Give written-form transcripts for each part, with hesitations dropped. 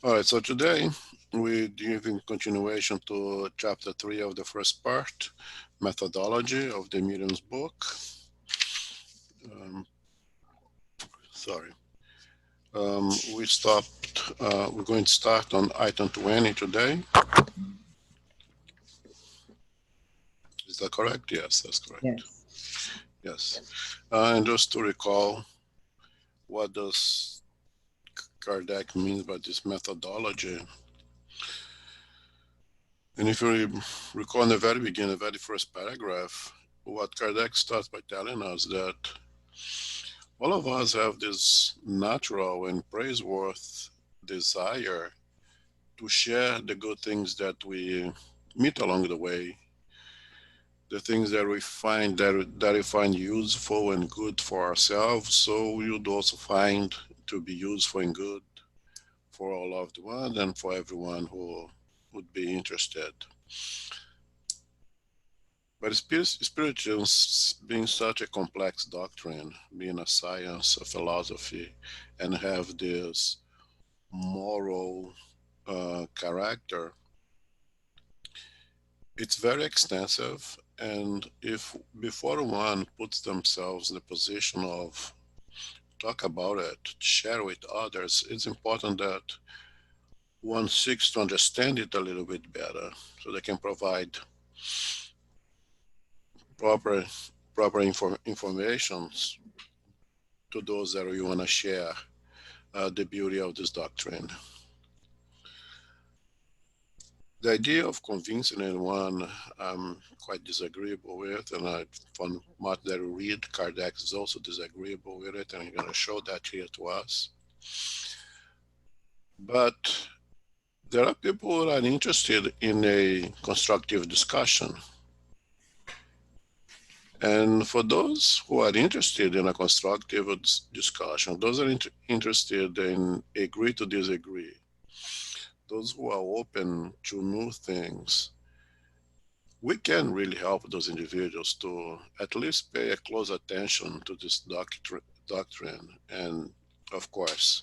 All right, so today we're giving continuation to chapter 3 of the first part, Methodology of the Medium's book. Um, sorry. We stopped, we're going to start on item 20 today. Is that correct? Yes, that's correct. Yes. Yes. And just to recall, what does Kardec mean by this methodology? And if you recall in the very beginning, the very first paragraph, what Kardec starts by telling us that all of us have this natural and praiseworthy desire to share the good things that we meet along the way, the things that we find that we find useful and good for ourselves, so we would also find to be useful and good for our loved one and for everyone who would be interested. But spiritualism, being such a complex doctrine, being a science, a philosophy, and have this moral character, it's very extensive. And if before one puts themselves in the position of talk about it, share with others, it's important that one seeks to understand it a little bit better so they can provide proper informations to those that we want to share the beauty of this doctrine. The idea of convincing anyone I'm quite disagreeable with, and I found much that we read Kardec is also disagreeable with it, and I'm going to show that here to us. But there are people who are interested in a constructive discussion. And for those who are interested in a constructive discussion, those are interested in agree to disagree, those who are open to new things, we can really help those individuals to at least pay a close attention to this doctrine. And of course,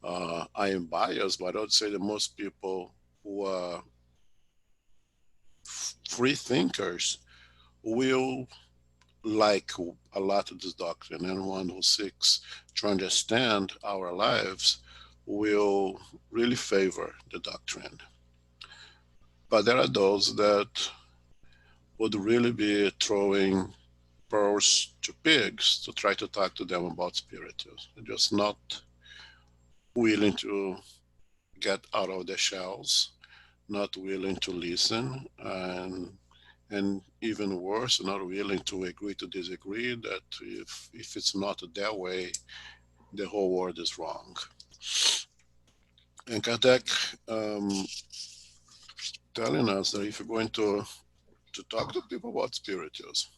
I am biased, but I would say that most people who are free thinkers will like a lot of this doctrine. Anyone who seeks to understand our lives will really favor the doctrine. But there are those that would really be throwing pearls to pigs to try to talk to them about spirituals. They're just not willing to get out of their shells, not willing to listen, and even worse, not willing to agree to disagree, that if it's not their way, the whole world is wrong. And Kardec telling us that if you're going to talk to people about spirituals,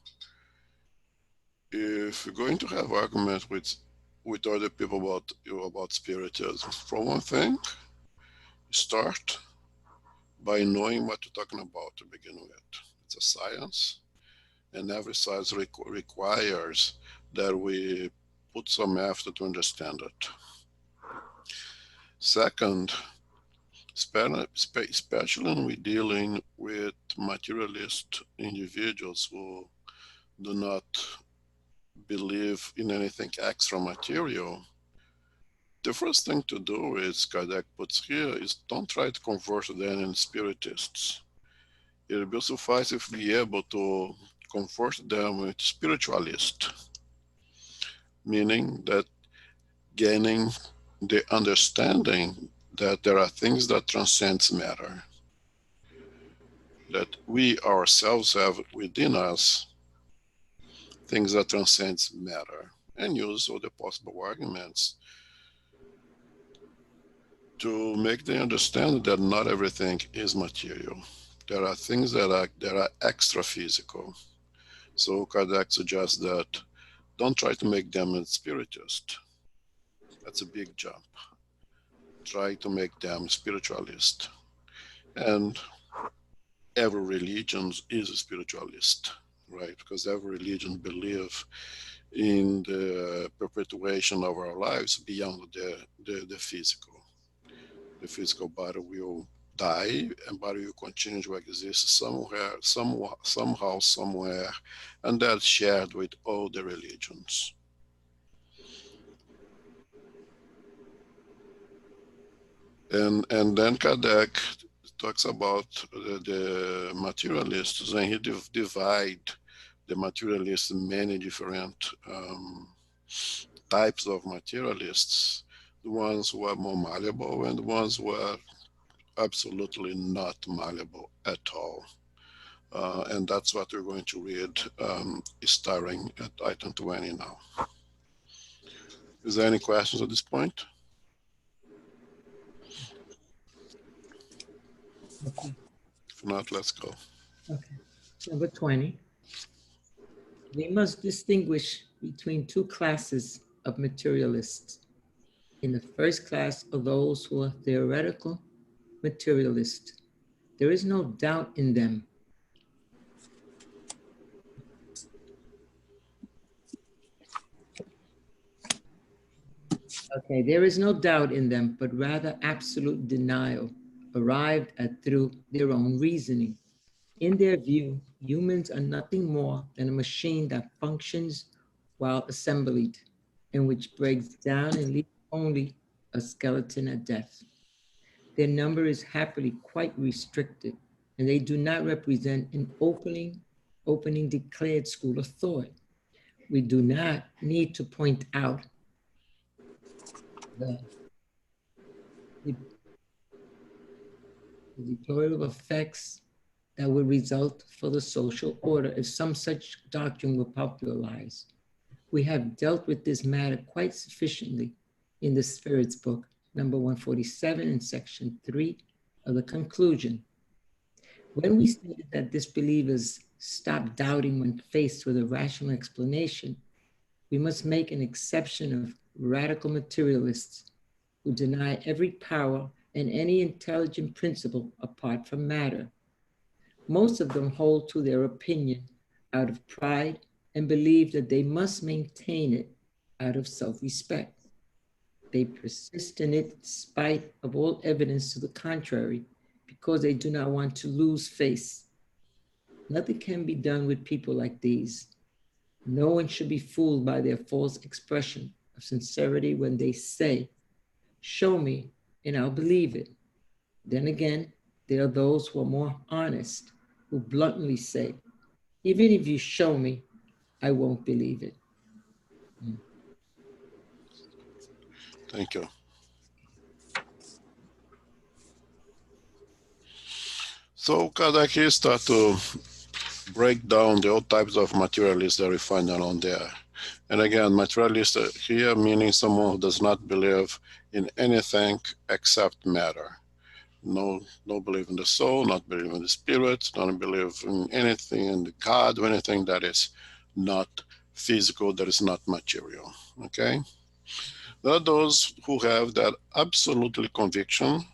if you're going to have arguments with other people about spiritualism, for one thing, start by knowing what you're talking about to begin with. It's a science, and every science requires that we put some effort to understand it. Second, especially when we're dealing with materialist individuals who do not believe in anything extra material, the first thing to do is, Kardec puts here, is don't try to convert them in spiritists. It will be suffice if we are able to convert them with spiritualists, meaning that gaining the understanding that there are things that transcends matter, that we ourselves have within us things that transcends matter, and use all the possible arguments to make them understand that not everything is material. There are things that are extra physical. So Kardec suggests that don't try to make them a spiritist. That's a big jump. Try to make them spiritualist. And every religion is a spiritualist, right? Because every religion believes in the perpetuation of our lives beyond the physical. The physical body will die and body will continue to exist somewhere, somehow, somewhere, and that's shared with all the religions. And then Kardec talks about the materialists, and he divide the materialists in many different types of materialists, the ones who are more malleable and the ones who are absolutely not malleable at all. And that's what we're going to read, starting at item 20 now. Is there any questions at this point? Okay. If not, let's go. Okay. Number 20. We must distinguish between two classes of materialists. In the first class are those who are theoretical materialists. There is no doubt in them. Okay, there is no doubt in them, but rather absolute denial, arrived at through their own reasoning. In their view, humans are nothing more than a machine that functions while assembled, and which breaks down and leaves only a skeleton at death. Their number is happily quite restricted, and they do not represent an opening declared school of thought. We do not need to point out the deplorable effects that would result for the social order if some such doctrine were popularized. We have dealt with this matter quite sufficiently in the Spirit's book, number 147 in section 3 of the conclusion. When we stated that disbelievers stop doubting when faced with a rational explanation, we must make an exception of radical materialists who deny every power and any intelligent principle apart from matter. Most of them hold to their opinion out of pride and believe that they must maintain it out of self-respect. They persist in it in spite of all evidence to the contrary, because they do not want to lose face. Nothing can be done with people like these. No one should be fooled by their false expression of sincerity when they say, "Show me and I'll believe it." Then again, there are those who are more honest, who bluntly say, "Even if you show me, I won't believe it." Thank you. So Kardec here start to break down the all types of materialists that we find around there. And again, materialist here meaning someone who does not believe in anything except matter. No believe in the soul, not believe in the spirit, not believe in anything in the God or anything that is not physical, that is not material. Okay? There are those who have that absolutely conviction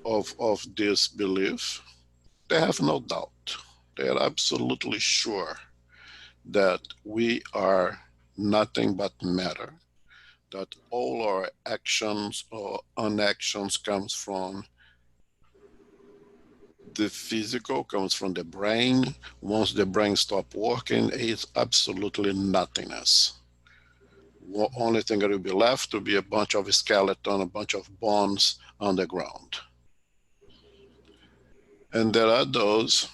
of this belief. They have no doubt. They are absolutely sure that we are nothing but matter, that all our actions or unactions comes from the physical, comes from the brain. Once the brain stops working, it's absolutely nothingness. The only thing that will be left will be a bunch of skeleton, a bunch of bones on the ground. And there are those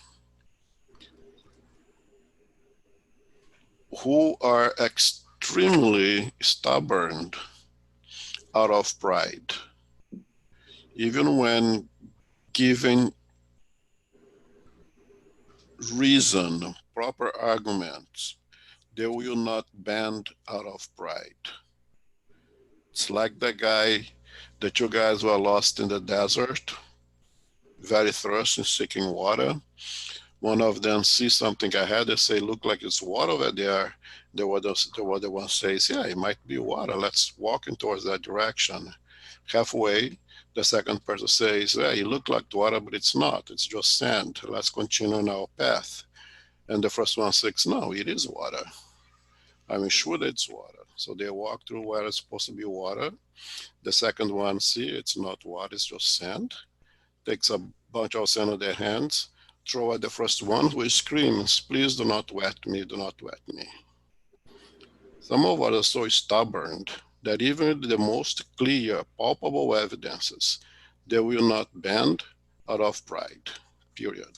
who are extremely stubborn out of pride. Even when given reason, proper arguments, they will not bend out of pride. It's like the guy, the two guys were lost in the desert, very thirsty, seeking water. One of them sees something ahead. They say, "Look like it's water over there." The other one says, "Yeah, it might be water. Let's walk in towards that direction." Halfway, the second person says, "Yeah, it looked like water, but it's not. It's just sand. Let's continue on our path." And the first one says, "No, it is water. I'm sure it's water." So they walk through where it's supposed to be water. The second one, see, it's not water, it's just sand. Takes a bunch of sand in their hands, throw at the first one who screams, please do not wet me, do not wet me. Some of us are so stubborn that even the most clear, palpable evidences, they will not bend out of pride, period.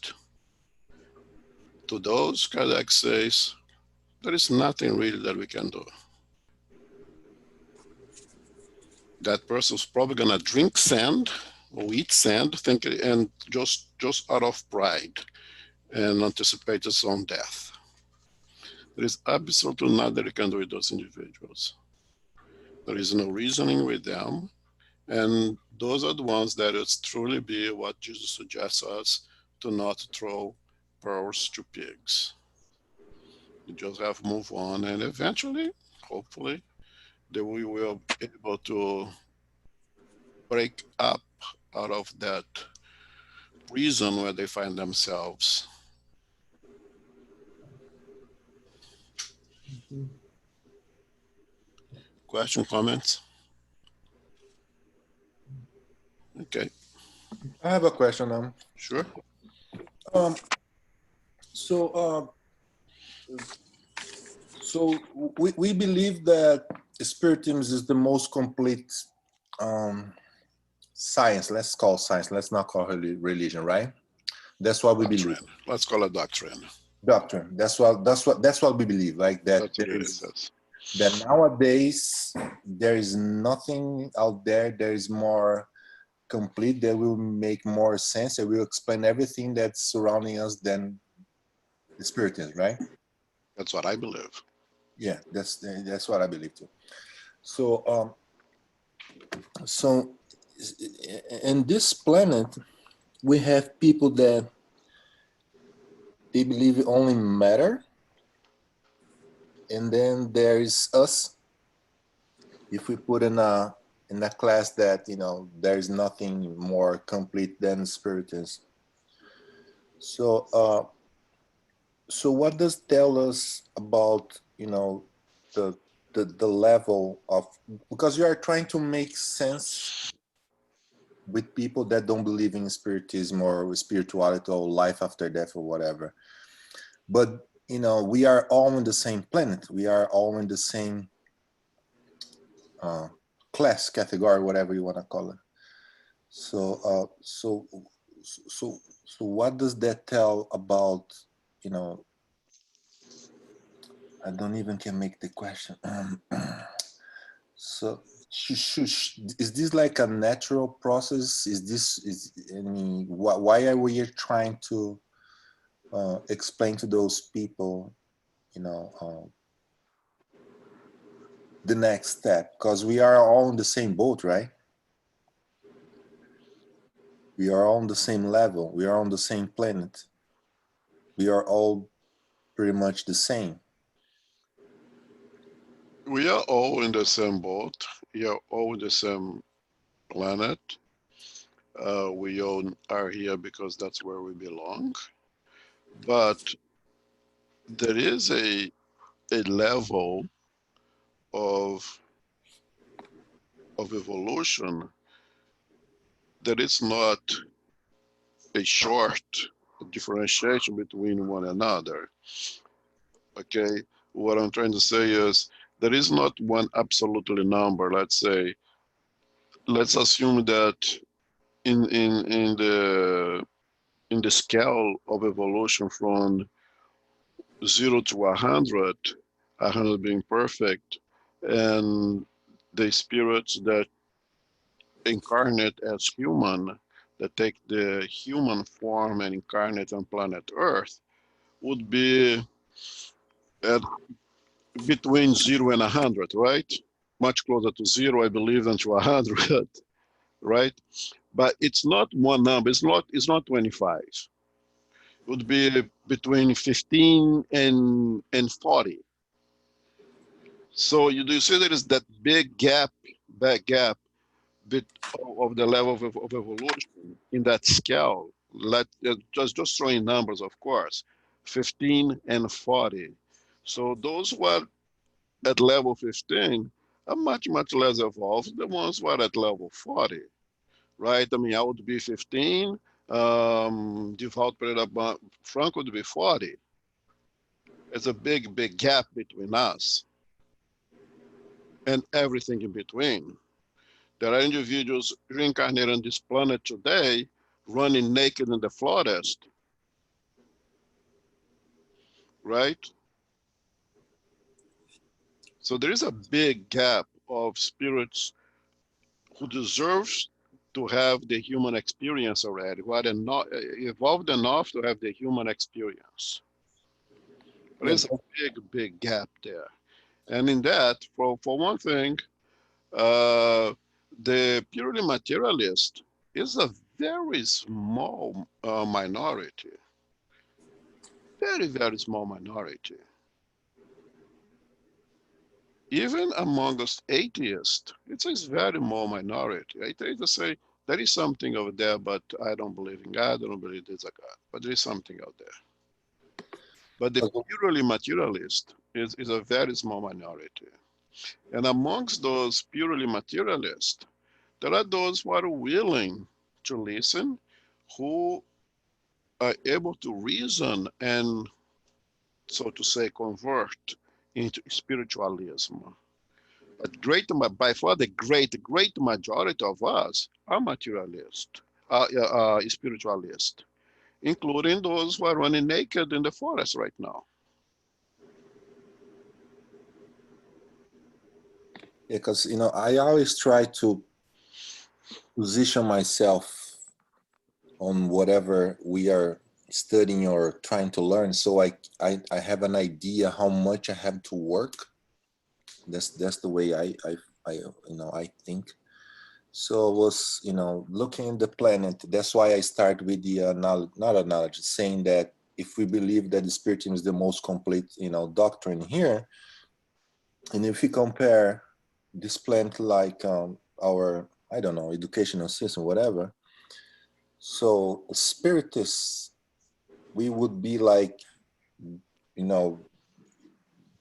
To those, Kardec says, there is nothing really that we can do. That person's probably gonna drink sand or eat sand, thinking, and just out of pride and anticipate his own death. There is absolutely nothing that you can do with those individuals. There is no reasoning with them. And those are the ones that it's truly be what Jesus suggests us to not throw pearls to pigs. You just have to move on, and eventually, hopefully, they will be able to break up out of that prison where they find themselves. Question, comments? Okay, I have a question. sure. Um, so, we believe that Spiritism is the most complete science. Let's call science. Let's not call it religion, right? That's what we believe. Doctrine. Let's call it doctrine. Doctrine. That's what we believe. Like that. That's what it is. Yes. That nowadays there is nothing out there. There is more complete. That will make more sense. That will explain everything that's surrounding us than the Spiritism, right? That's what I believe. Yeah, that's what I believe too. So, so in this planet, we have people that they believe only matter, and then there is us. If we put in a class that there is nothing more complete than Spiritism. So, so what does tell us about the the level of, because you are trying to make sense with people that don't believe in spiritism or spirituality or life after death or whatever. But we are all in the same planet. We are all in the same class, category, whatever you want to call it. So, so what does that tell about? I don't even can make the question. So is this like a natural process? Why are we trying to explain to those people, the next step? Because we are all in the same boat, right? We are all on the same level. We are on the same planet. We are all pretty much the same. We are all in the same boat. We are all in the same planet. We all are here because that's where we belong. But there is a level of evolution that is not a short differentiation between one another. Okay, what I'm trying to say is there is not one absolutely number. Let's assume that in the scale of evolution from 0 to 100, 100 being perfect, and the spirits that incarnate as human, that take the human form and incarnate on planet Earth, would be at between 0 and 100, right? Much closer to 0, I believe, than to 100, right? But it's not one number. It's not 25. It would be between 15 and 40. So you do see there is that big gap, that gap bit of the level of evolution in that scale. Just throwing numbers, of course, 15 and 40. So those were at level 15 are much, much less evolved than the ones who are at level 40, right? I mean, I would be 15, Default Pereira Franco would be 40. It's a big, big gap between us and everything in between. There are individuals reincarnated on this planet today running naked in the forest, right? So there is a big gap of spirits who deserves to have the human experience already, who are not evolved enough to have the human experience. But Yeah, there's a big, big gap there. And in that, for one thing, uh, the purely materialist is a very small minority, very, very small minority. Even amongst atheists, it's a very small minority. I try to say there is something over there, but I don't believe in God, I don't believe there's a God, but there is something out there. But the purely materialist is a very small minority. And amongst those purely materialists, there are those who are willing to listen, who are able to reason and, so to say, convert into spiritualism. But by far the great majority of us are materialist, spiritualist, including those who are running naked in the forest right now. yeah, because I always try to position myself on whatever we are studying or trying to learn, so I have an idea how much I have to work. That's the way I think. So I was looking at the planet. That's why I start with the knowledge, not a knowledge, saying that if we believe that the spiritism is the most complete doctrine here, and if we compare this planet like our, I don't know, educational system, whatever. So spiritists, we would be like, you know,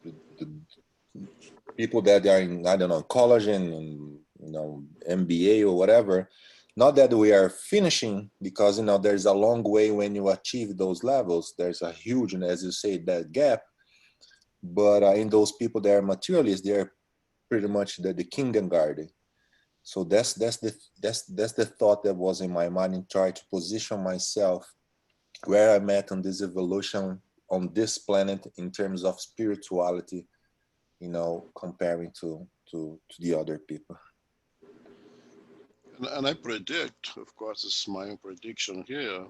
the people that are in, I don't know, college and MBA or whatever. Not that we are finishing, because there's a long way when you achieve those levels. There's a huge, and as you say, that gap. But in those people that are materialists, they're pretty much the kindergarten. So that's the thought that was in my mind, and try to position myself where I'm at on this evolution on this planet in terms of spirituality, comparing to the other people. And I predict, of course, it's my own prediction here,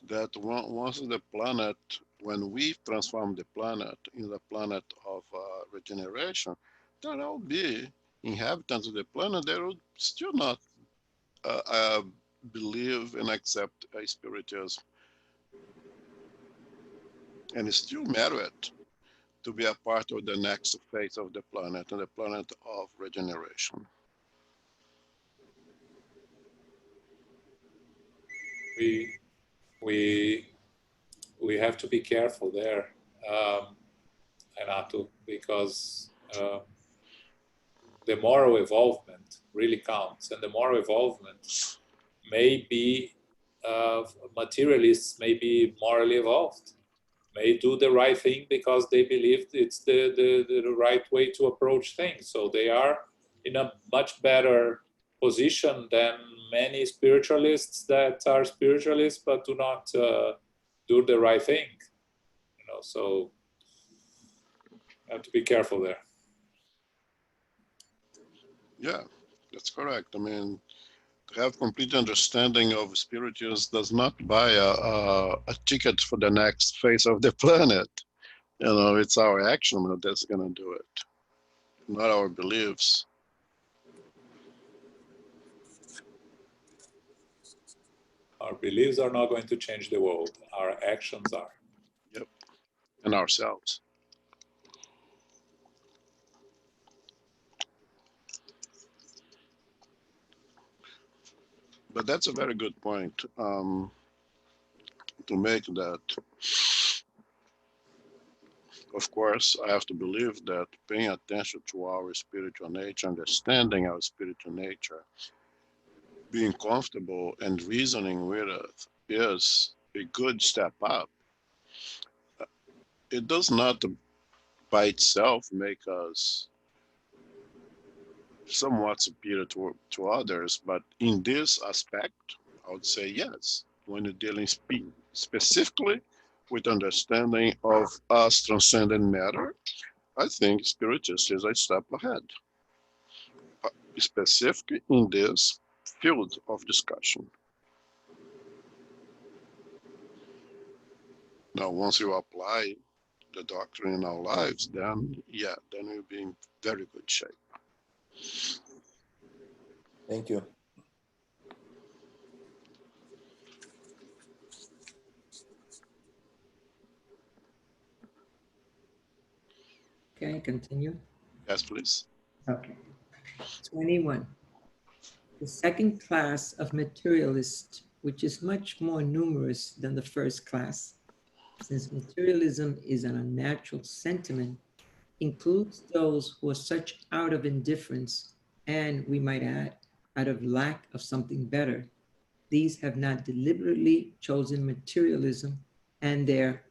that once the planet, when we transform the planet in the planet of regeneration, there will be inhabitants of the planet that will still not believe and accept a spiritism and still merit to be a part of the next phase of the planet and the planet of regeneration. We we we have to be careful there, Renato, because the moral evolvement really counts, and the moral evolvement may be materialists may be morally evolved, may do the right thing because they believe it's the right way to approach things. So they are in a much better position than many spiritualists that are spiritualists but do not do the right thing. So you have to be careful there. Yeah, that's correct. I mean, to have complete understanding of spirituals does not buy a ticket for the next phase of the planet. It's our action that's going to do it, not our beliefs. Our beliefs are not going to change the world. Our actions are. Yep, and ourselves. But that's a very good point to make, that Of course, I have to believe that paying attention to our spiritual nature, understanding our spiritual nature, being comfortable and reasoning with it is a good step up. It does not by itself make us somewhat superior to others, but in this aspect, I would say yes. When you're dealing specifically with understanding of us transcendent matter, I think spiritist is a step ahead, specifically in this field of discussion. Now, once you apply the doctrine in our lives, then yeah, then we'll be in very good shape. Thank you. Okay, continue. Yes, please. Okay. 21. The second class of materialists, which is much more numerous than the first class, since materialism is an unnatural sentiment, includes those who are such out of indifference and, we might add, out of lack of something better. These have not deliberately chosen materialism and their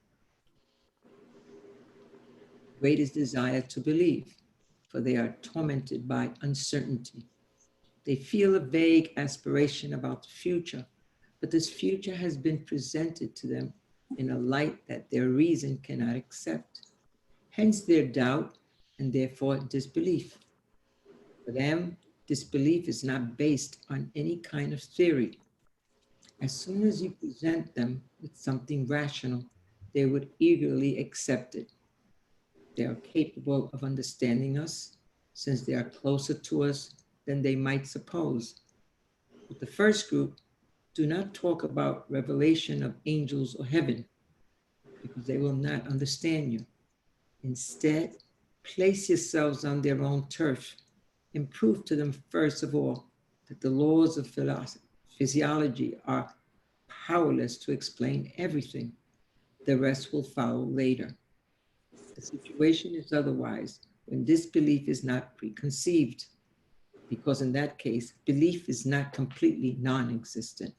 greatest desire to believe, for they are tormented by uncertainty. They feel a vague aspiration about the future, but this future has been presented to them in a light that their reason cannot accept. Hence their doubt and therefore disbelief. For them, disbelief is not based on any kind of theory. As soon as you present them with something rational, they would eagerly accept it. They are capable of understanding us, since they are closer to us than they might suppose. With the first group, do not talk about revelation of angels or heaven, because they will not understand you. Instead, place yourselves on their own turf and prove to them, first of all, that the laws of physiology are powerless to explain everything. The rest will follow later. The situation is otherwise when this belief is not preconceived, because in that case, belief is not completely non existent.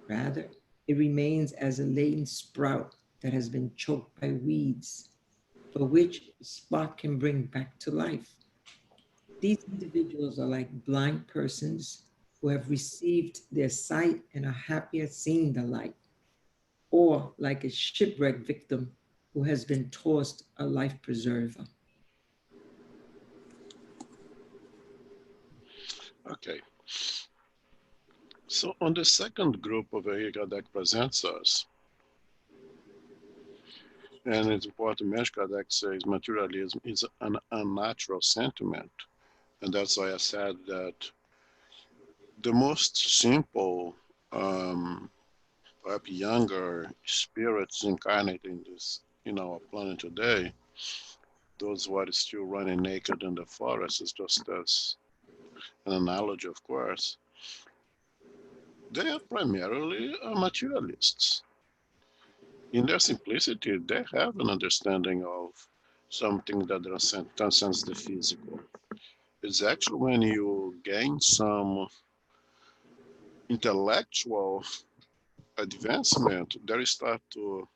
Rather, it remains as a latent sprout that has been choked by weeds, for which a spark can bring back to life. These individuals are like blind persons who have received their sight and are happy at seeing the light, or like a shipwreck victim who has been tossed a life preserver. Okay. So on the second group over here that presents us, and it's important to mention that says materialism is an unnatural sentiment. And that's why I said that the most simple, perhaps younger spirits incarnate in this, in our planet today, those who are still running naked in the forest, is just as an analogy, of course. They are primarily materialists. In their simplicity, they have an understanding of something that transcends the physical. It's actually when you gain some intellectual advancement that you start to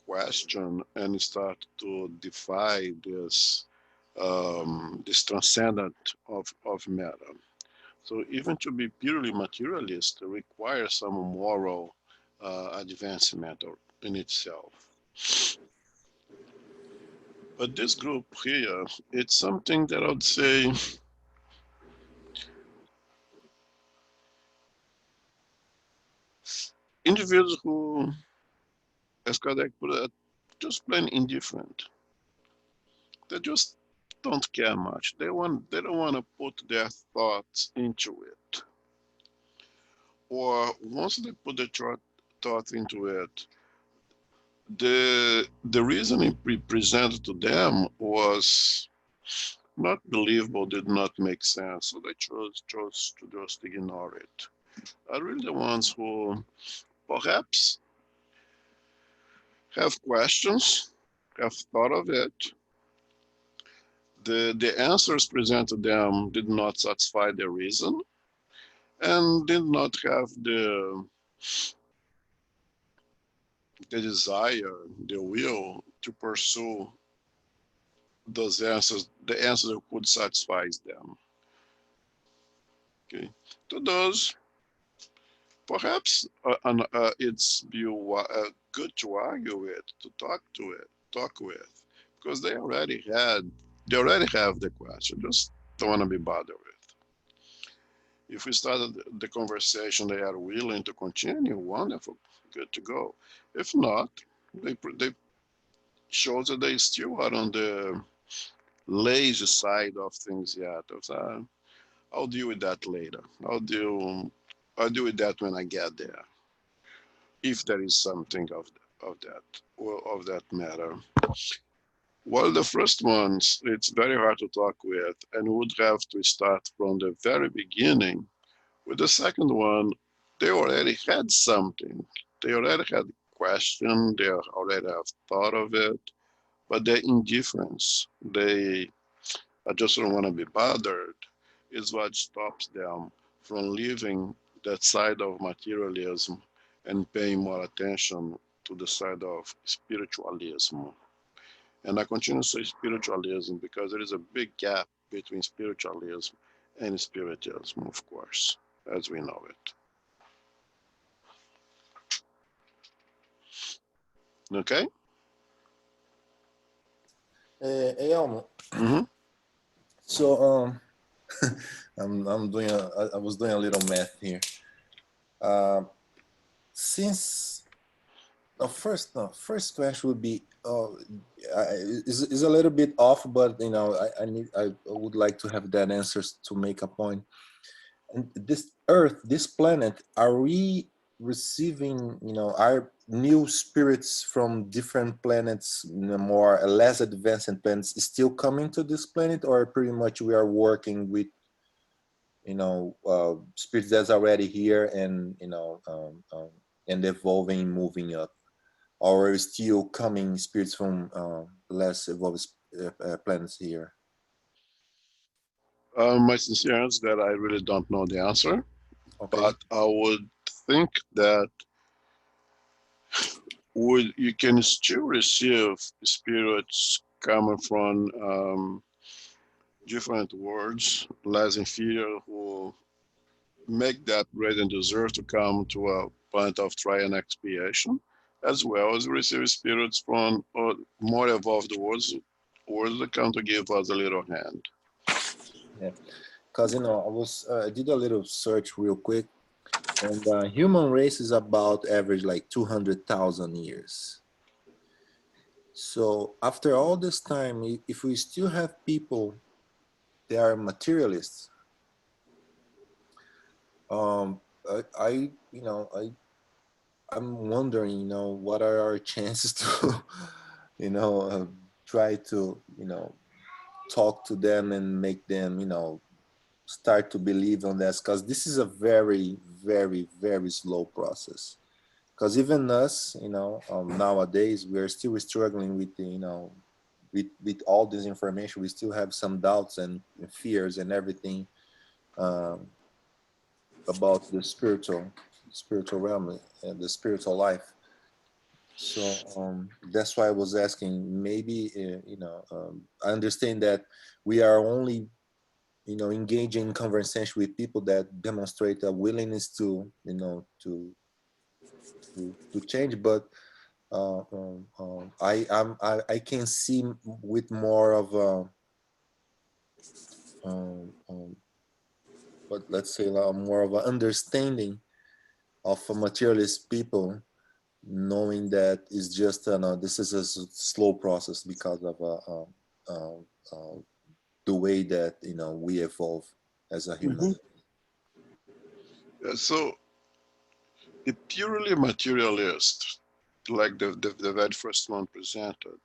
question and start to defy this transcendent of matter. So even to be purely materialist requires some moral advancement in itself. But this group here, it's something that I would say individuals who, as Kardec put it, just plain indifferent. They just don't care much. They don't want to put their thoughts into it. Or once they put their thought into it, the reasoning presented to them was not believable, did not make sense, so they chose to just ignore it. Are really the ones who perhaps have questions, have thought of it. The answers presented them did not satisfy their reason and did not have the desire, the will to pursue those answers, the answers that could satisfy them. Okay, to those, perhaps it's good to argue with, to talk with, because they already have the question. Just don't want to be bothered with. If we started the conversation, they are willing to continue. Wonderful, good to go. If not, they shows that they still are on the lazy side of things yet. I'll deal with that later. I'll deal with that when I get there, if there is something of that or of that matter. Well, the first ones, it's very hard to talk with, and would have to start from the very beginning. With the second one, they already had something. They already had a question. They already have thought of it, but their indifference, I just don't want to be bothered, is what stops them from leaving that side of materialism and paying more attention to the side of spiritualism. And I continue to say spiritualism because there is a big gap between spiritualism and spiritism, of course, as we know it. Okay? Hey, Elmo. Mm-hmm. So I'm doing I was doing a little math here. Uh, since first question would be is a little bit off, but I would like to have that answers to make a point. And this Earth, this planet, are we receiving our new spirits from different planets, more less advanced planets, still coming to this planet, or pretty much we are working with spirits that's already here and and evolving, moving up, or still coming spirits from less evolved planets here? My sincere answer is that I really don't know the answer, Okay. but I would think that would you can still receive spirits coming from different worlds, less inferior, who make that great and deserve to come to a point of trial and expiation, as well as receive spirits from more evolved worlds that come to give us a little hand. Yeah, because I did a little search real quick, and human race is about average like 200,000 years. So after all this time, if we still have people that are materialists, I I'm wondering, what are our chances to, you know, uh, try to, talk to them and make them, start to believe on this, because this is a very, very, very slow process. Because even us, nowadays we are still struggling with with all this information. We still have some doubts and fears and everything, um, about the spiritual realm and the spiritual life. So that's why I was asking. Maybe I understand that we are only engaging in conversation with people that demonstrate a willingness to to change, but I can see with more of a but let's say more of an understanding of a materialist people, knowing that it's just this is a slow process because of the way that we evolve as a human. Mm-hmm. So, a purely materialist, like the very first one presented,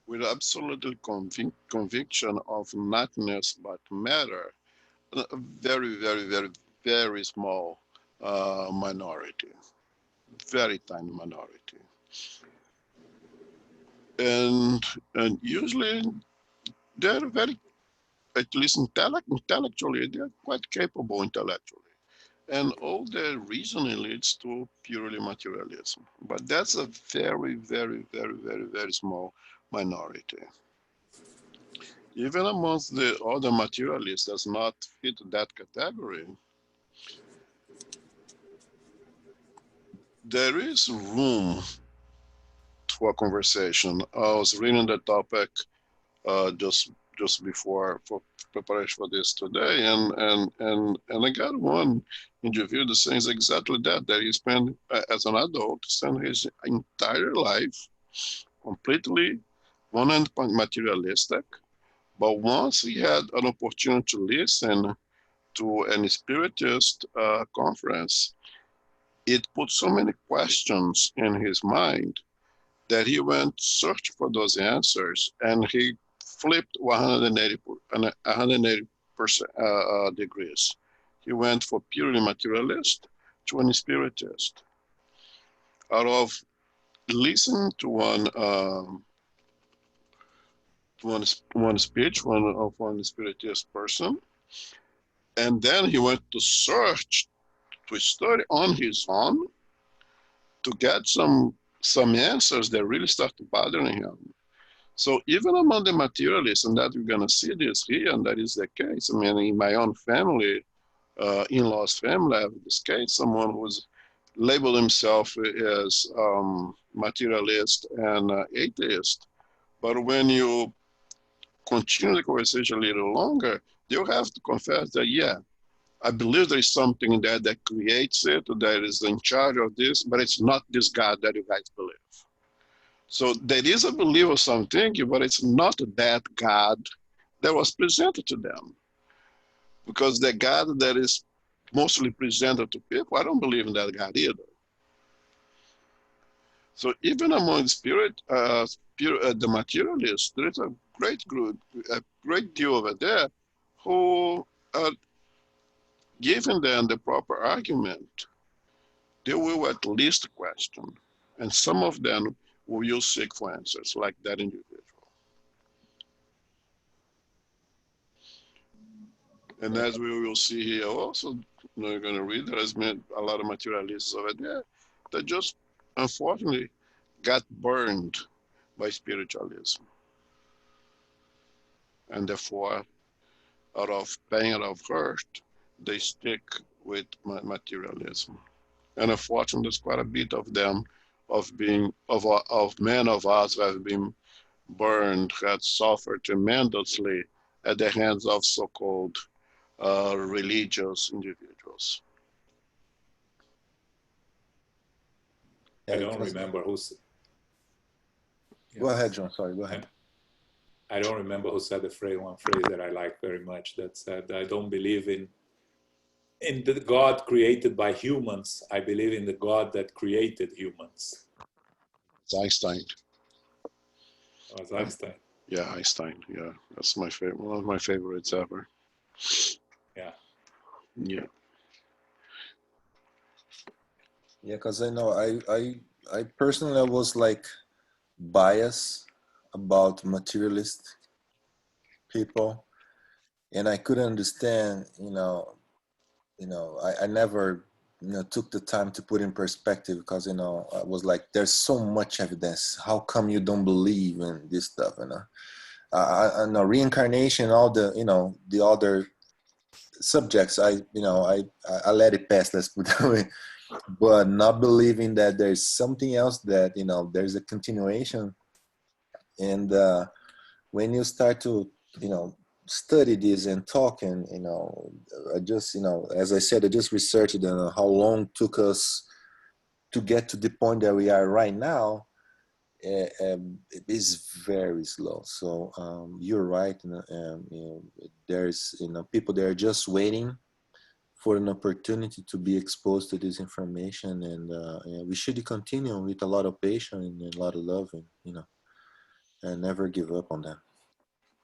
with absolutely conviction of nothingness but matter, a very, very, very, very small minority, very tiny minority. and usually they're very, at least intellectually, they're quite capable intellectually. And all the reasoning leads to purely materialism. But that's a very, very, very, very, very small minority. Even amongst the other materialists does not fit that category, there is room for conversation. I was reading the topic just before for preparation for this today, and I got one individual saying exactly that. That he spent as an adult, spent his entire life completely 100% materialistic. But once he had an opportunity to listen to an spiritist conference, it put so many questions in his mind that he went search for those answers, and he flipped 180% degrees. He went for purely materialist to an spiritist. Out of listening to one speech one spiritist person, and then he went to search to study on his own to get some answers that really started bothering him. So even among the materialists, and that you're gonna see this here, and that is the case. I mean, in my own family, in-laws family, I have this case, someone who's labeled himself as materialist and atheist. But when you continue the conversation a little longer, you have to confess that, yeah, I believe there is something in there that creates it, that is in charge of this, but it's not this God that you guys believe. So there is a belief of something, but it's not that God that was presented to them. Because the God that is mostly presented to people, I don't believe in that God either. So even among the materialists, there is a great group, a great deal over there who are giving them the proper argument. They will at least question. And some of them will seek for answers, like that individual. And as we will see here also, you're going to read, there has been a lot of materialists over there that just unfortunately got burned by spiritualism. And therefore, out of pain, out of hurt, they stick with materialism. And unfortunately, there's quite a bit of them, of men of us who have been burned, had suffered tremendously at the hands of so-called religious individuals. I don't remember who's. Go ahead, John. Sorry, go ahead. I don't remember who said one phrase that I like very much, that said, I don't believe in the God created by humans. I believe in the God that created humans. It's Einstein. It was Einstein. Yeah, Einstein. Yeah, that's my favorite. One of my favorites ever. Yeah. Yeah. Yeah, because I know I personally was like biased about materialist people, and I couldn't understand. I never took the time to put in perspective, because I was like, there's so much evidence. How come you don't believe in this stuff? And reincarnation, all the the other subjects, I let it pass. Let's put it that way. But not believing that there's something else, that there's a continuation. And when you start to study this and talk, and I just as I said, I just researched how long it took us to get to the point that we are right now. It is very slow. So you're right. There's people that are just waiting for an opportunity to be exposed to this information, and we should continue with a lot of patience and a lot of love, and never give up on that.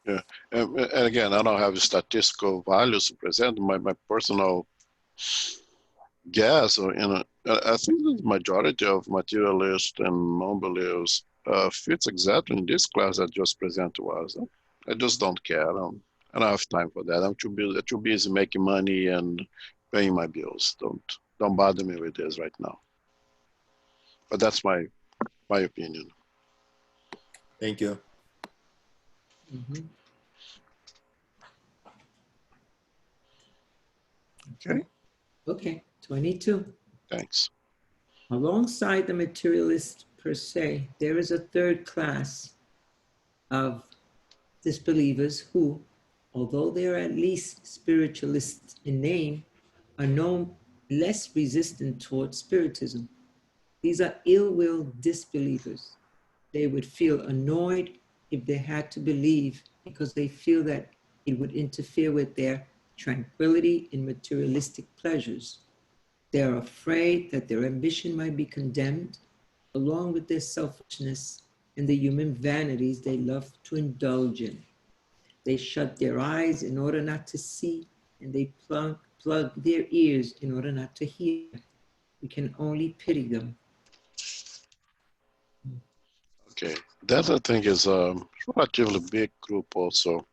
Yeah. And again, I don't have statistical values to present. My personal guess, or I think the majority of materialists and non-believers fits exactly in this class that just presented to us. I just don't care. I don't have time for that. I'm too busy making money and paying my bills. Don't bother me with this right now. But that's my opinion. Thank you. Mhm. Okay, Okay, 22. thanks. Alongside the materialist per se, there is a third class of disbelievers who, although they are at least spiritualists in name, are no less resistant towards spiritism. These are ill-will disbelievers. They would feel annoyed if they had to believe because they feel that it would interfere with their tranquility in materialistic pleasures. They are afraid that their ambition might be condemned, along with their selfishness and the human vanities they love to indulge in. They shut their eyes in order not to see, and they plug their ears in order not to hear. We can only pity them. Okay, that I think is a relatively big group also.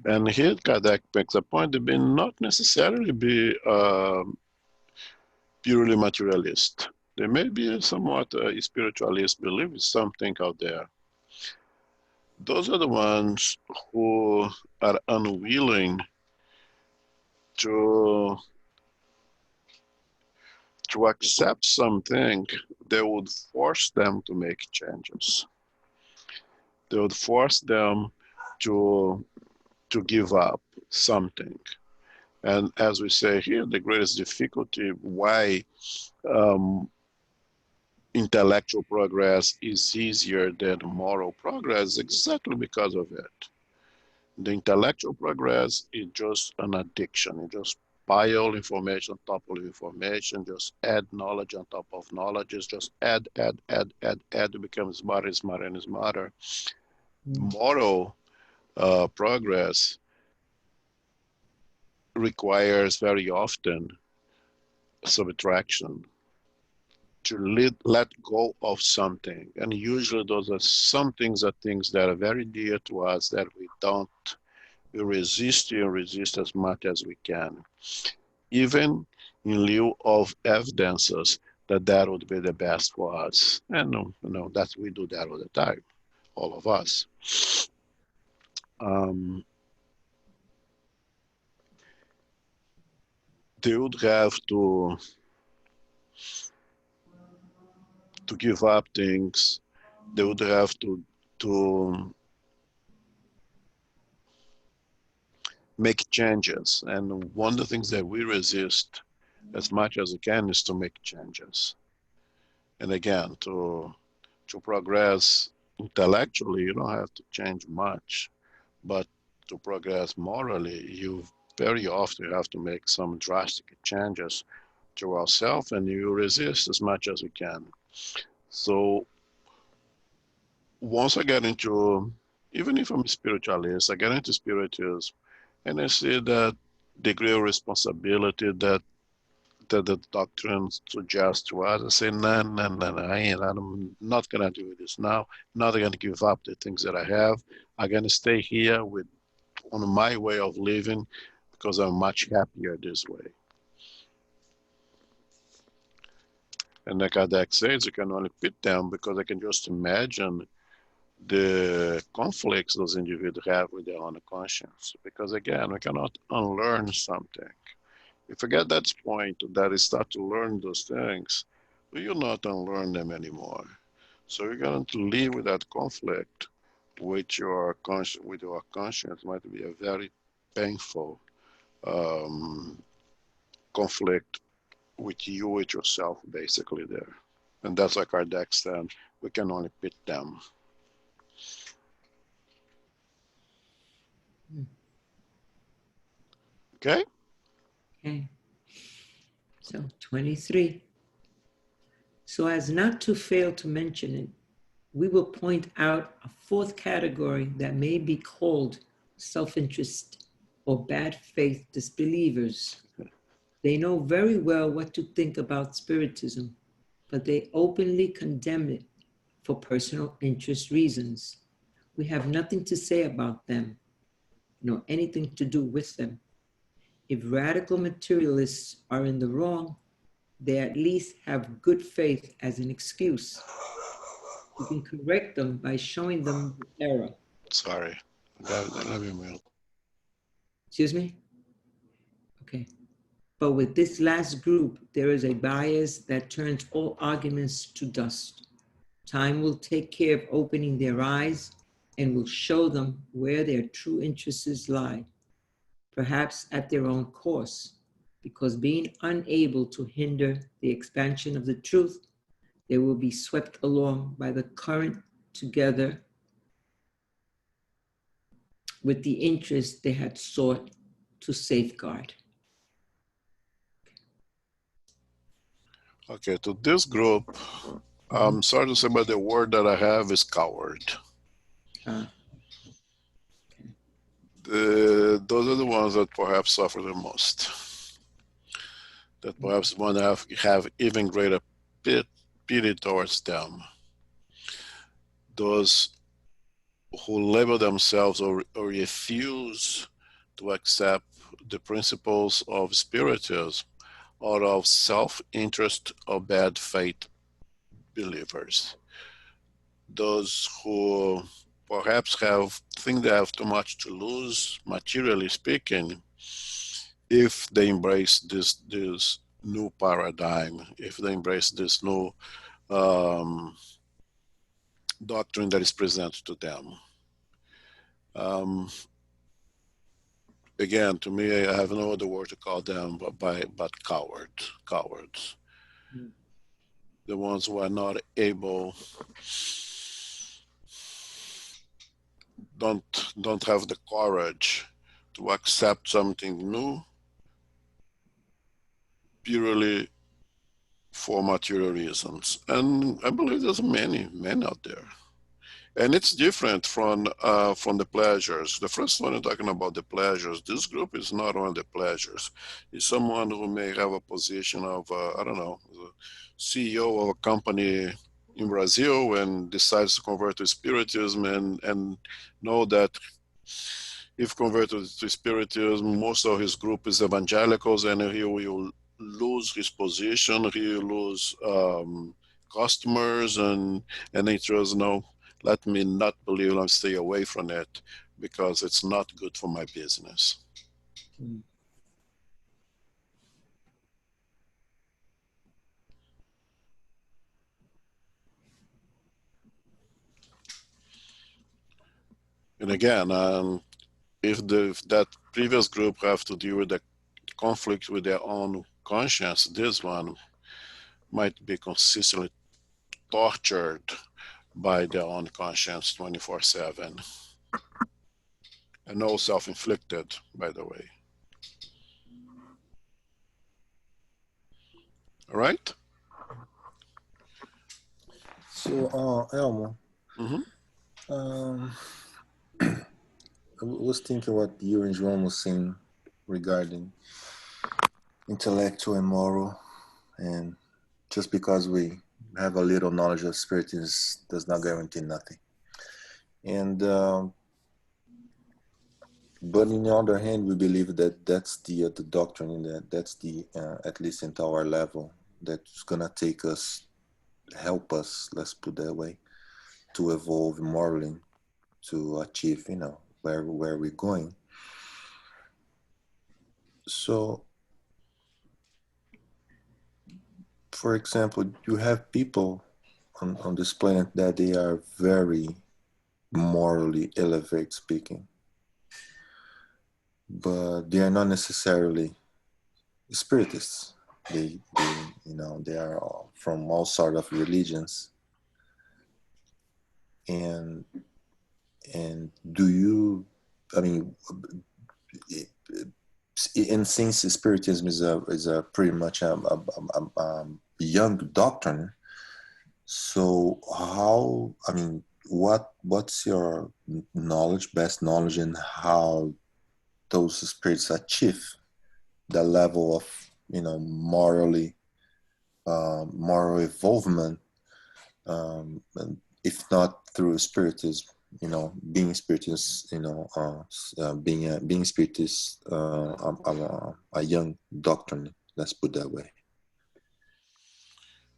And here Kardec makes a point they may not necessarily be purely materialist. They may be somewhat spiritualist, believe in something out there. Those are the ones who are unwilling to accept something that would force them to make changes. They would force them to give up something. And as we say here, the greatest difficulty why um, intellectual progress is easier than moral progress exactly because of it. The intellectual progress is just an addiction. You just pile information on top of information, just add knowledge on top of knowledge, just add, it becomes smarter, smarter, and smarter. Moral progress requires very often subtraction, to let go of something. And usually those are some things are things that are very dear to us that we resist and resist as much as we can. Even in lieu of evidences that would be the best for us. And that we do that all the time, all of us. They would have to give up things. They would have to make changes. And one of the things that we resist as much as we can is to make changes. And again, to progress intellectually, you don't have to change much, but to progress morally, you very often have to make some drastic changes to ourselves, and you resist as much as we can. So once I get into, even if I'm a spiritualist, I get into spiritualism, and I see that degree of responsibility that the doctrine suggests to us. I say, no, I'm not going to do this now. I'm not going to give up the things that I have. I'm going to stay here on my way of living because I'm much happier this way. And like Kardec says, you can only pit them because I can just imagine the conflicts those individuals have with their own conscience. Because again, we cannot unlearn something. If you get that point that you start to learn those things, you'll not unlearn them anymore. So you're going to live with that conflict with your conscience. Might be a very painful conflict with yourself, basically there. And that's like our Kardec said, we can only pit them. Okay? Okay. So 23. So as not to fail to mention it, we will point out a fourth category that may be called self-interest or bad faith disbelievers. They know very well what to think about Spiritism, but they openly condemn it for personal interest reasons. We have nothing to say about them, nor anything to do with them. If radical materialists are in the wrong, they at least have good faith as an excuse. You can correct them by showing them the error. Sorry. Let me mute. Excuse me? Okay. But with this last group, there is a bias that turns all arguments to dust. Time will take care of opening their eyes and will show them where their true interests lie, perhaps at their own cost, because being unable to hinder the expansion of the truth, they will be swept along by the current together with the interest they had sought to safeguard. Okay, to this group, I'm sorry to say, but the word that I have is coward. Those are the ones that perhaps suffer the most. That perhaps want to have even greater pity towards them. Those who label themselves or refuse to accept the principles of spiritism out of self-interest or bad faith believers. Those who perhaps think they have too much to lose, materially speaking, if they embrace this new paradigm, if they embrace this new doctrine that is presented to them. Again, to me, I have no other word to call them but cowards. The ones who are not able, don't have the courage to accept something new purely for material reasons. And I believe there's many men out there. And it's different from the pleasures. The first one I'm talking about the pleasures. This group is not on the pleasures. It's someone who may have a position of, I don't know, CEO of a company in Brazil and decides to convert to Spiritism and know that if converted to Spiritism, most of his group is evangelicals and he will lose his position, he will lose customers and interest. No, let me not believe and stay away from it because it's not good for my business. And again, if that previous group have to deal with the conflict with their own conscience, this one might be consistently tortured by their own conscience 24/7. And no self-inflicted, by the way. All right? So, Elmo, Mm-hmm. I was thinking what you and João was saying regarding intellectual and moral, and just because we have a little knowledge of spiritism does not guarantee nothing. And but on the other hand, we believe that that's the doctrine, and that's the at least into our level that's gonna take us, help us, let's put that way, to evolve morally, to achieve, where we're going. So, for example, you have people on this planet that they are very morally elevated speaking, but they are not necessarily spiritists. They they are all from all sort of religions. And do you, I mean, and since spiritism is a pretty much a young doctrine, so how, I mean, what's your knowledge, best knowledge, in how those spirits achieve the level of morally moral involvement, and if not through spiritism, being spiritist, being spiritist, a young doctrine. Let's put that way.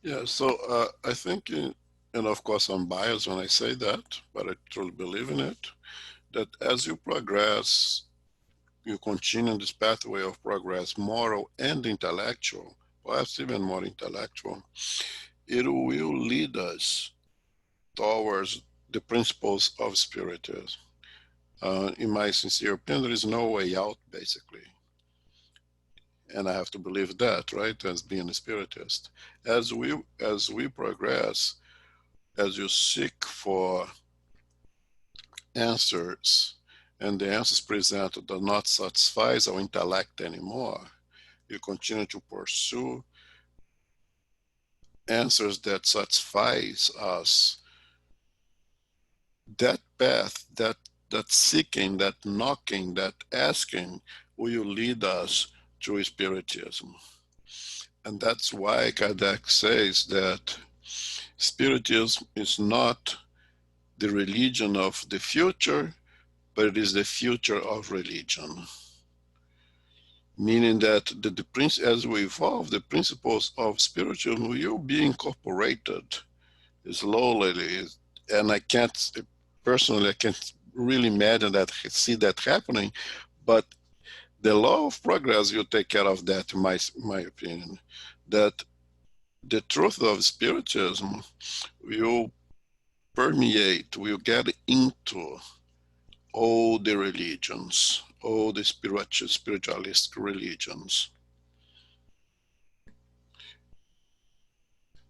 Yeah, so I think, and of course I'm biased when I say that, but I truly believe in it, that as you progress, you continue this pathway of progress, moral and intellectual, perhaps even more intellectual, it will lead us towards the principles of spiritism. In my sincere opinion, there is no way out, basically. And I have to believe that, right, as being a spiritist. As we progress, as you seek for answers, and the answers presented do not satisfy our intellect anymore, you continue to pursue answers that satisfies us. That path, that seeking, that knocking, that asking will lead us to spiritism. And that's why Kardec says that spiritism is not the religion of the future, but it is the future of religion. Meaning that as we evolve, the principles of spiritualism will be incorporated slowly. And I can't, personally, I can't really imagine that, see that happening, but the law of progress will take care of that, in my opinion. That the truth of spiritism will permeate, will get into all the religions, all the spiritualistic religions.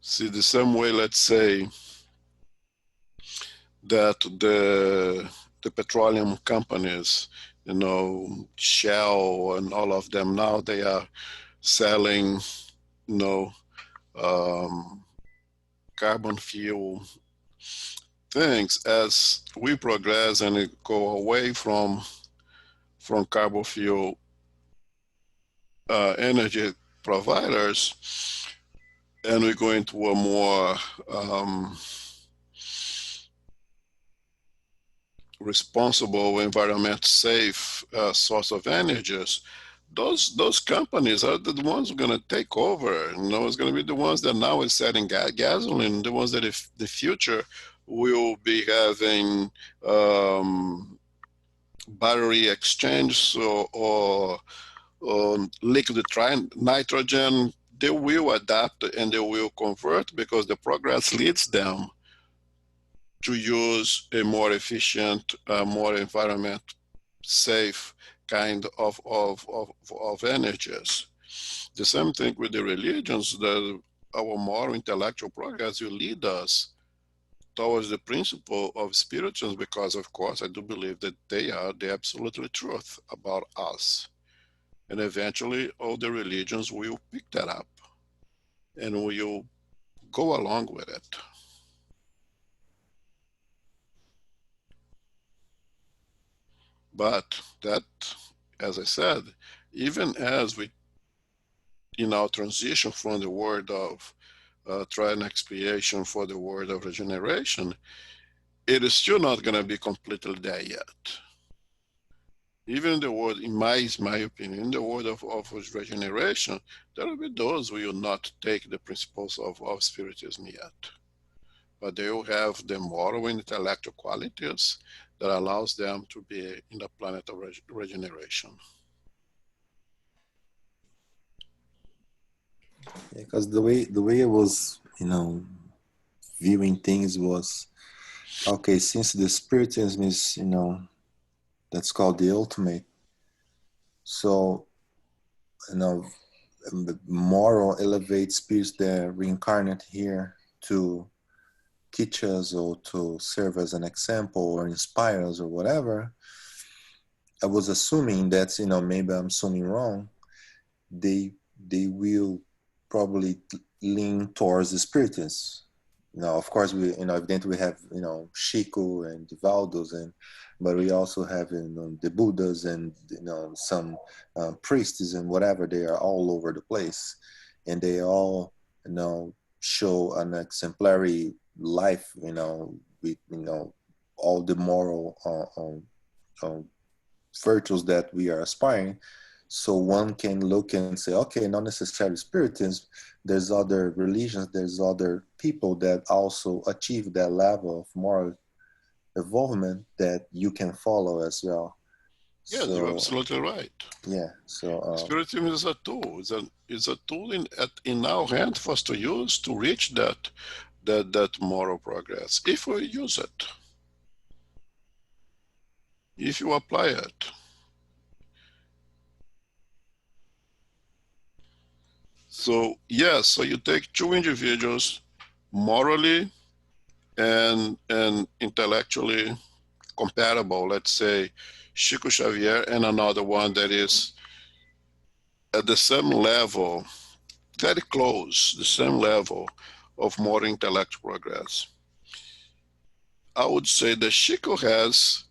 See, the same way, let's say, that the petroleum companies, Shell and all of them, now they are selling, carbon fuel things. As we progress and go away from carbon fuel energy providers, and we go into a more responsible, environment safe source of energies, those companies are the ones who are going to take over. It's going to be the ones that now is selling gasoline, the ones that if the future will be having battery exchange or liquid nitrogen. They will adapt and they will convert because the progress leads them to use a more efficient, more environment safe kind of energies. The same thing with the religions, that our moral intellectual progress will lead us towards the principle of spiritualism, because of course I do believe that they are the absolute truth about us. And eventually all the religions will pick that up and will go along with it. But that, as I said, even as we in our transition from the word of trial and expiation for the word of regeneration, it is still not going to be completely there yet. Even the word, in my opinion, in the word of regeneration, there will be those who will not take the principles of spiritism yet. But they will have the moral and intellectual qualities that allows them to be in the planet of regeneration. Because the way I was, viewing things was, okay, since the spiritism is, that's called the ultimate. So, moral elevate spirits that reincarnate here to teach us or to serve as an example or inspire us or whatever. I was assuming that, maybe I'm assuming wrong, they will probably lean towards the spiritism. Of course, we, evidently we have, Chico and Divaldos, but we also have, the Buddhas and, some priests and whatever. They are all over the place, and they all, show an exemplary life, with all the moral virtues that we are aspiring. So one can look and say, okay, not necessarily spiritism, there's other religions, there's other people that also achieve that level of moral involvement that you can follow as well. Yes, you're So absolutely right. yeah, so Spiritism is a tool. It's a tool in our hand for us to use to reach that moral progress. If we use it, if you apply it. So yes, so you take two individuals, morally and intellectually compatible. Let's say Chico Xavier and another one that is at the same level, very close, the same level of moral intellect progress. I would say that Chico has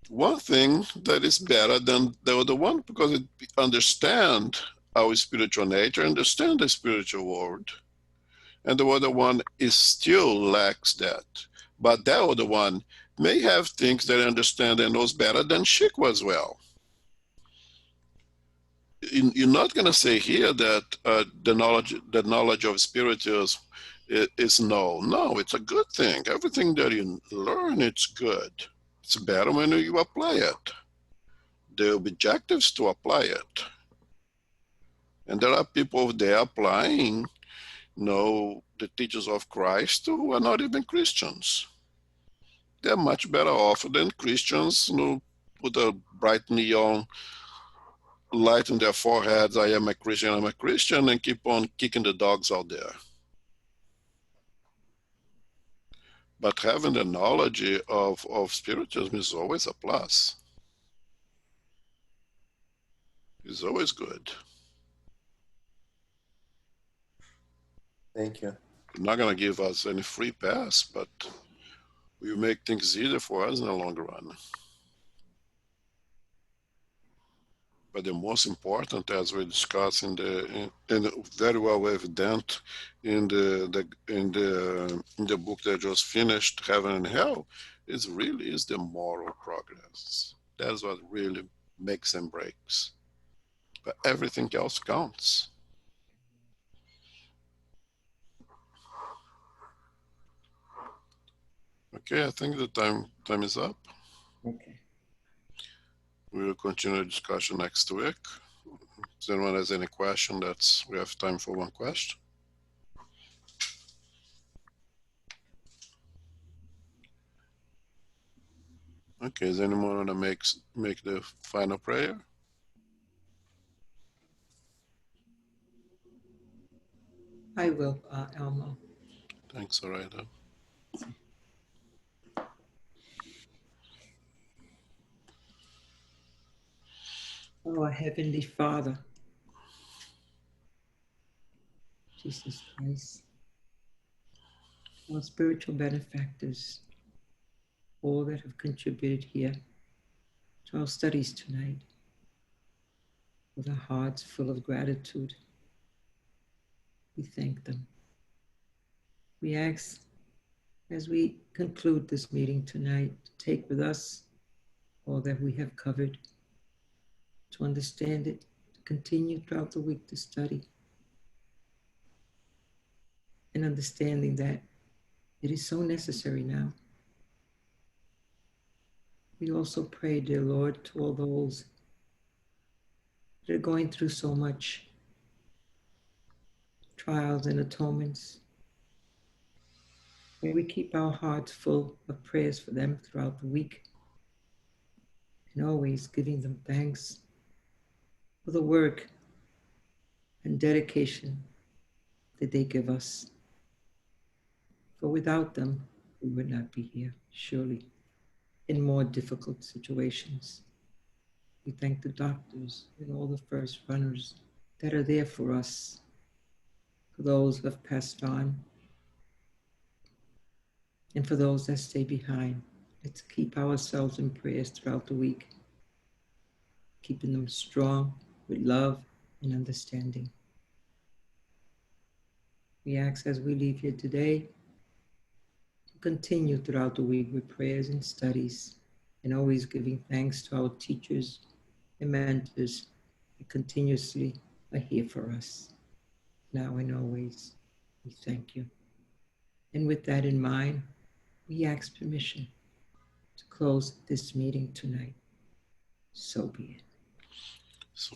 one thing that is better than the other one because it understand our spiritual nature, understand the spiritual world, and the other one is still lacks that. But that other one may have things that understand and knows better than Chico as well. You're not going to say here that the knowledge of spirituals is no. It's a good thing. Everything that you learn, it's good. It's better when you apply it. The objectives to apply it. And there are people there applying, the teachers of Christ who are not even Christians. They're much better off than Christians, put a bright neon light on their foreheads, I'm a Christian, and keep on kicking the dogs out there. But having the knowledge of spiritism is always a plus. It's always good. thank you. You're not going to give us any free pass, but will make things easier for us in the long run. But the most important, as we discussed in very well evident in the book that just finished, Heaven and Hell, is the moral progress. That's what really makes and breaks. But everything else counts. Okay, I think the time is up. Okay. We will continue the discussion next week. If anyone has any question, we have time for one question. Okay, does anyone want to make the final prayer? I will, Elmo. Thanks, Arida. Our Heavenly Father, Jesus Christ, our spiritual benefactors, all that have contributed here to our studies tonight, with our hearts full of gratitude, we thank them. We ask, as we conclude this meeting tonight, to take with us all that we have covered, to understand it, to continue throughout the week to study, and understanding that it is so necessary now. We also pray, dear Lord, to all those that are going through so much trials and atonements. May we keep our hearts full of prayers for them throughout the week, and always giving them thanks for the work and dedication that they give us. For without them, we would not be here, surely, in more difficult situations. We thank the doctors and all the first runners that are there for us, for those who have passed on, and for those that stay behind. Let's keep ourselves in prayers throughout the week, keeping them strong with love and understanding. We ask as we leave here today continue throughout the week with prayers and studies, and always giving thanks to our teachers and mentors that continuously are here for us, now and always. We thank you. And with that in mind, we ask permission to close this meeting tonight. So be it. So